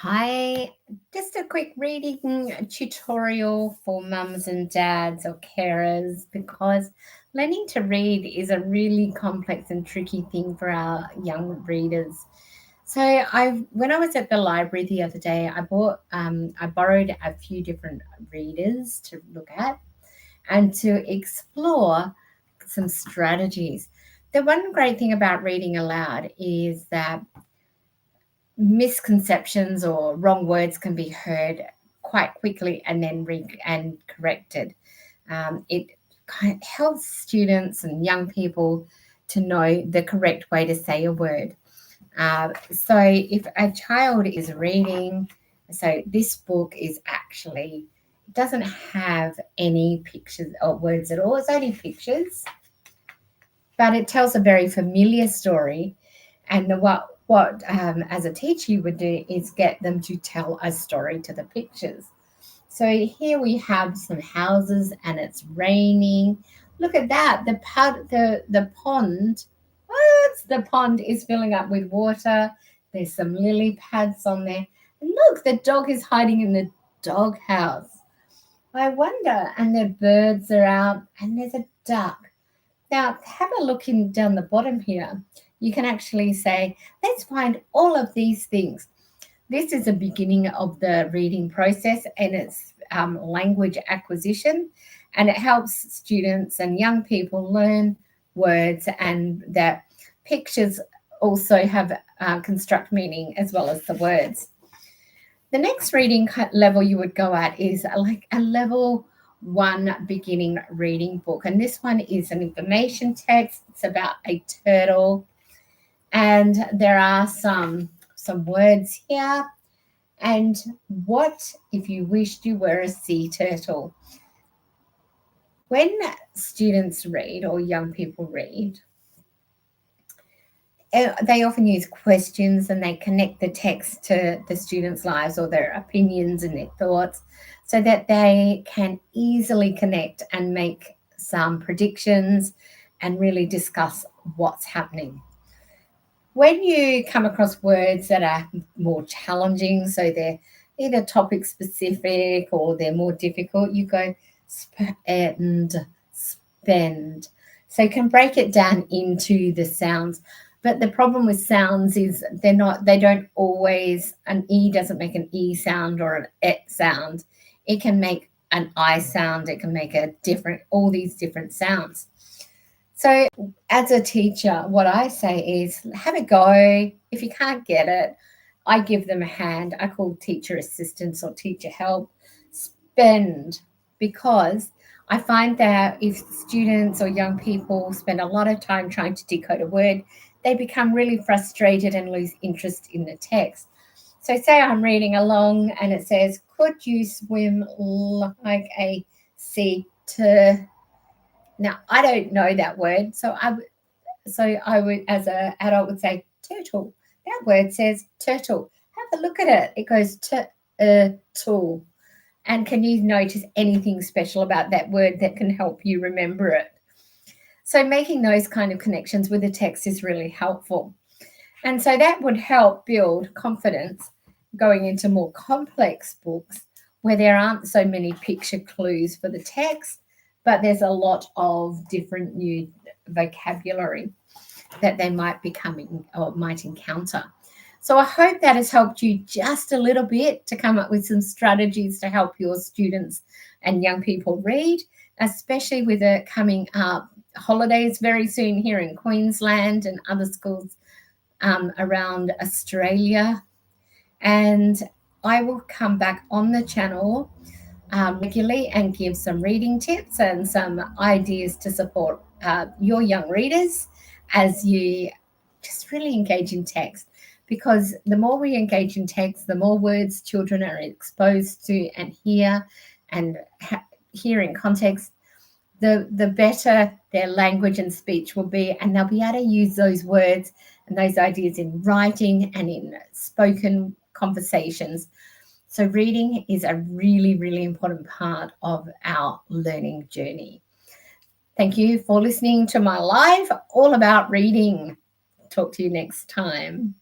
Hi, just a quick reading tutorial for mums and dads or carers because learning to read is a really complex and tricky thing for our young readers. When I was at the library the other day, I borrowed a few different readers to look at and to explore some strategies. The one great thing about reading aloud is that misconceptions or wrong words can be heard quite quickly and then corrected. It kind of helps students and young people to know the correct way to say a word. So if a child is reading, so this book is actually doesn't have any pictures or words at all. It's only pictures, but it tells a very familiar story. And what as a teacher you would do is get them to tell a story to the pictures. So here we have some houses and it's raining. Look at that. The pond. What? The pond is filling up with water. There's some lily pads on there. And look, the dog is hiding in the dog house. I wonder. And the birds are out and there's a duck. Now, have a look in down the bottom here. You can actually say, let's find all of these things. This is the beginning of the reading process and it's language acquisition, and it helps students and young people learn words, and that pictures also have construct meaning as well as the words. The next reading level you would go at is like a level one beginning reading book. And this one is an information text. It's about a turtle. And there are some words here. And what if you wished you were a sea turtle? When students read or young people read, they often use questions and they connect the text to the students' lives or their opinions and their thoughts so that they can easily connect and make some predictions and really discuss what's happening. When you come across words that are more challenging, so they're either topic specific or they're more difficult, you go spend. So you can break it down into the sounds. But the problem with sounds is they don't always, an E doesn't make an E sound or an E sound. It can make an I sound, it can make all these different sounds. So as a teacher, what I say is have a go. If you can't get it, I give them a hand. I call teacher assistance or teacher help. Spend, because I find that if students or young people spend a lot of time trying to decode a word, they become really frustrated and lose interest in the text. So, say I'm reading along and it says, could you swim like a sea turtle? Now, I don't know that word, I would, as an adult, would say turtle. That word says turtle. Have a look at it. It goes turtle. And can you notice anything special about that word that can help you remember it? So making those kind of connections with the text is really helpful. And so that would help build confidence going into more complex books where there aren't so many picture clues for the text, but there's a lot of different new vocabulary that they might be coming or might encounter. So I hope that has helped you just a little bit to come up with some strategies to help your students and young people read, especially with the coming up holidays very soon here in Queensland and other schools around Australia. And I will come back on the channel regularly and give some reading tips and some ideas to support your young readers as you just really engage in text. Because the more we engage in text, the more words children are exposed to and hear and hear in context, the better their language and speech will be, and they'll be able to use those words and those ideas in writing and in spoken conversations. So reading is a really, really important part of our learning journey. Thank you for listening to my live all about reading. Talk to you next time.